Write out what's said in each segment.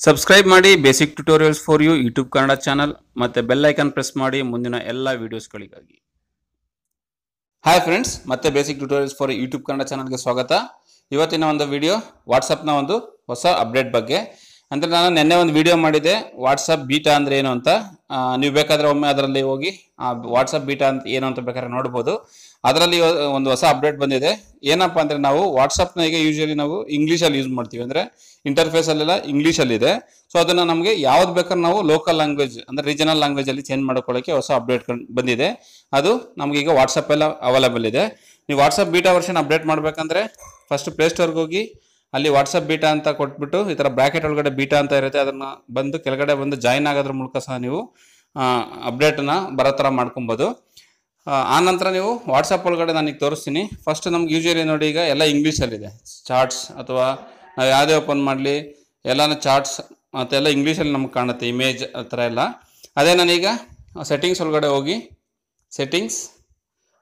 Subscribe ಮಾಡಿ basic tutorials for you YouTube Kannada channel ಮತ್ತೆ bell icon press ಮಾಡಿ ಮುಂದಿನ ಎಲ್ಲ ವಿಡಿಯೋಸ್ಗಳಿಗಾಗಿ. ಹಾಯ್ ಫ್ರೆಂಡ್ಸ್, ಮತ್ತೆ basic tutorials for YouTube Kannada ಚಾನಲ್ಗೆ ಸ್ವಾಗತ. ಇವತ್ತಿನ ಒಂದು ವಿಡಿಯೋ ವಾಟ್ಸಪ್ನ ಒಂದು ಹೊಸ ಅಪ್ಡೇಟ್ ಬಗ್ಗೆ. ಅಂದರೆ ನಾನು ನಿನ್ನೆ ಒಂದು ವಿಡಿಯೋ ಮಾಡಿದೆ ವಾಟ್ಸಪ್ ಬೀಟಾ ಅಂದರೆ ಏನು ಅಂತ. ನೀವು ಬೇಕಾದರೆ ಒಮ್ಮೆ ಅದರಲ್ಲಿ ಹೋಗಿ ವಾಟ್ಸಪ್ ಬೀಟಾ ಅಂತ ಏನು ಅಂತ ಬೇಕಾದ್ರೆ ನೋಡ್ಬೋದು. ಅದರಲ್ಲಿ ಒಂದು ಹೊಸ ಅಪ್ಡೇಟ್ ಬಂದಿದೆ. ಏನಪ್ಪ ಅಂದರೆ ನಾವು ವಾಟ್ಸಪ್ನ ಈಗ ಯೂಶಲಿ ನಾವು ಇಂಗ್ಲೀಷಲ್ಲಿ ಯೂಸ್ ಮಾಡ್ತೀವಿ, ಅಂದರೆ ಇಂಟರ್ಫೇಸ್ ಅಲ್ಲೆಲ್ಲ ಇಂಗ್ಲೀಷಲ್ಲಿದೆ. ಸೊ ಅದನ್ನು ನಮಗೆ ಯಾವ್ದು ಬೇಕಾದ್ರೆ ನಾವು ಲೋಕಲ್ ಲ್ಯಾಂಗ್ವೇಜ್ ಅಂದರೆ ರೀಜನಲ್ ಲ್ಯಾಂಗ್ವೇಜಲ್ಲಿ ಚೇಂಜ್ ಮಾಡ್ಕೊಳ್ಳೋಕ್ಕೆ ಹೊಸ ಅಪ್ಡೇಟ್ ಬಂದಿದೆ. ಅದು ನಮಗೀಗ ವಾಟ್ಸಪ್ ಎಲ್ಲ ಅವೈಲೇಬಲ್ ಇದೆ. ನೀವು ವಾಟ್ಸಪ್ ಬೀಟಾ ವರ್ಷನ್ ಅಪ್ಡೇಟ್ ಮಾಡಬೇಕಂದ್ರೆ ಫಸ್ಟ್ ಪ್ಲೇಸ್ಟೋರ್ಗೆ ಹೋಗಿ ಅಲ್ಲಿ ವಾಟ್ಸಪ್ ಬೀಟಾ ಅಂತ ಕೊಟ್ಬಿಟ್ಟು ಈ ಥರ ಬ್ರ್ಯಾಕೆಟ್ ಒಳಗಡೆ ಬೀಟಾ ಅಂತ ಇರುತ್ತೆ, ಅದನ್ನು ಬಂದು ಕೆಳಗಡೆ ಬಂದು ಜಾಯಿನ್ ಆಗೋದ್ರ ಮೂಲಕ ಸಹ ನೀವು ಅಪ್ಡೇಟನ್ನ ಬರೋ ಥರ ಮಾಡ್ಕೊಬೋದು. ಆ ನಂತರ ನೀವು ವಾಟ್ಸಪ್ ಒಳಗಡೆ ನನಗೆ ತೋರಿಸ್ತೀನಿ. ಫಸ್ಟ್ ನಮ್ಗೆ ಯೂಶಲಿ ನೋಡಿ ಈಗ ಎಲ್ಲ ಇಂಗ್ಲೀಷಲ್ಲಿದೆ. ಚಾರ್ಟ್ಸ್ ಅಥವಾ ನಾವು ಯಾವುದೇ ಓಪನ್ ಮಾಡಲಿ ಎಲ್ಲನೂ ಚಾರ್ಟ್ಸ್ ಮತ್ತು ಎಲ್ಲ ಇಂಗ್ಲೀಷಲ್ಲಿ ನಮ್ಗೆ ಕಾಣುತ್ತೆ, ಇಮೇಜ್ ಆ ಥರ ಎಲ್ಲ. ಅದೇ ನಾನೀಗ ಸೆಟ್ಟಿಂಗ್ಸ್ ಒಳಗಡೆ ಹೋಗಿ ಸೆಟ್ಟಿಂಗ್ಸ್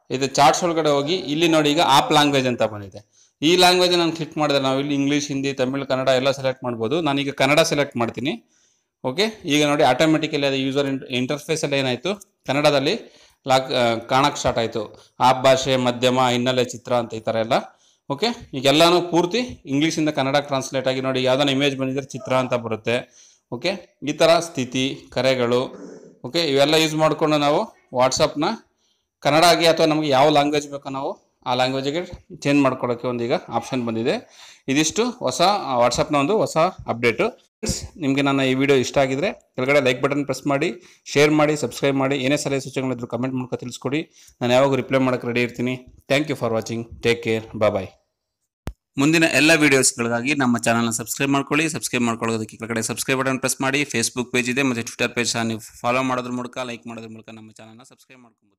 ಇದು ಚಾರ್ಟ್ಸ್ ಒಳಗಡೆ ಹೋಗಿ ಇಲ್ಲಿ ನೋಡಿ ಈಗ ಆಪ್ ಲ್ಯಾಂಗ್ವೇಜ್ ಅಂತ ಬಂದಿದೆ. ಈ ಲ್ಯಾಂಗ್ವೇಜ್ ನಾನು ಕ್ಲಿಕ್ ಮಾಡಿದ್ರೆ ನಾವು ಇಲ್ಲಿ ಇಂಗ್ಲೀಷ್, ಹಿಂದಿ, ತಮಿಳ್, ಕನ್ನಡ ಎಲ್ಲ ಸೆಲೆಕ್ಟ್ ಮಾಡ್ಬೋದು. ನಾನೀಗ ಕನ್ನಡ ಸೆಲೆಕ್ಟ್ ಮಾಡ್ತೀನಿ. ಓಕೆ, ಈಗ ನೋಡಿ ಆಟೋಮೆಟಿಕಲಿ ಅದು ಯೂಸರ್ ಇಂಟರ್ಫೇಸಲ್ಲಿ ಏನಾಯಿತು, ಕನ್ನಡದಲ್ಲಿ ಕಾಣಕ್ಕೆ ಸ್ಟಾರ್ಟ್ ಆಯಿತು. ಆಪ್ ಭಾಷೆ, ಮಧ್ಯಮ, ಹಿನ್ನೆಲೆ, ಚಿತ್ರ ಅಂತ ಈ ಥರ ಎಲ್ಲ. ಓಕೆ, ಈಗೆಲ್ಲನೂ ಪೂರ್ತಿ ಇಂಗ್ಲೀಷಿಂದ ಕನ್ನಡಕ್ಕೆ ಟ್ರಾನ್ಸ್ಲೇಟ್ ಆಗಿ ನೋಡಿ ಯಾವುದೋ ಇಮೇಜ್ ಬಂದಿದ್ರೆ ಚಿತ್ರ ಅಂತ ಬರುತ್ತೆ. ಓಕೆ, ಈ ಥರ ಸ್ಥಿತಿ, ಕರೆಗಳು, ಓಕೆ, ಇವೆಲ್ಲ ಯೂಸ್ ಮಾಡಿಕೊಂಡು ನಾವು ವಾಟ್ಸಪ್ನ ಕನ್ನಡ ಆಗಿ ಅಥವಾ ನಮಗೆ ಯಾವ ಲ್ಯಾಂಗ್ವೇಜ್ ಬೇಕೋ ನಾವು ಆ ಲ್ಯಾಂಗ್ವೇಜಿಗೆ ಚೇಂಜ್ ಮಾಡ್ಕೊಳ್ಳೋಕ್ಕೆ ಒಂದೀಗ ಆಪ್ಷನ್ ಬಂದಿದೆ. ಇದಿಷ್ಟು ಹೊಸ ವಾಟ್ಸಪ್ನ ಒಂದು ಹೊಸ ಅಪ್ಡೇಟು. ನಿಮಗೆ ನನ್ನ ಈ ವಿಡಿಯೋ ಇಷ್ಟ ಆಗಿದ್ರೆ ಕೆಳಗಡೆ ಲೈಕ್ ಬಟನ್ ಪ್ರೆಸ್ ಮಾಡಿ, ಶೇರ್ ಮಾಡಿ, ಸಬ್ಸ್ಕ್ರೈಬ್ ಮಾಡಿ. ಏನೇ ಸಲಹೆ ಸೂಚನೆಗಳಿದ್ರು ಕಮೆಂಟ್ ಮೂಲಕ ತಿಳಿಸ್ಕೊಡಿ. ನಾನು ಯಾವಾಗ ರಿಪ್ಲೈ ಮಾಡೋಕ್ಕೆ ರೆಡಿ ಇರ್ತೀನಿ. Thank you for watching. Take care. Bye. ಮುಂದಿನ ಎಲ್ಲ ವೀಡಿಯೋಸ್ಗಳಿಗಾಗಿ ನಮ್ಮ ಚಾನಲ್ನ ಸಬ್ಸ್ಕ್ರೈಬ್ ಮಾಡ್ಕೊಳ್ಳಿ. ಸಬ್ಸ್ಕ್ರೈಬ್ ಮಾಡ್ಕೊಳ್ಳೋದಕ್ಕೆ ಕೆಳಗಡೆ ಸಬ್ಸ್ಕ್ರೈಬ್ ಬಟನ್ ಪ್ರೆಸ್ ಮಾಡಿ. ಫೇಸ್ಬುಕ್ ಪೇಜ್ ಇದೆ ಮತ್ತು ಟ್ವಿಟರ್ ಪೇಜ್ ಸಹ ನೀವು ಫಾಲೋ ಮಾಡೋದ್ರ ಮೂಲಕ, ಲೈಕ್ ಮಾಡೋದ್ರ ಮೂಲಕ ನಮ್ಮ ಚಾನಲ್ನ ಸಬ್ಸ್ಕ್ರೈಬ್ ಮಾಡ್ಕೊಬೋದು.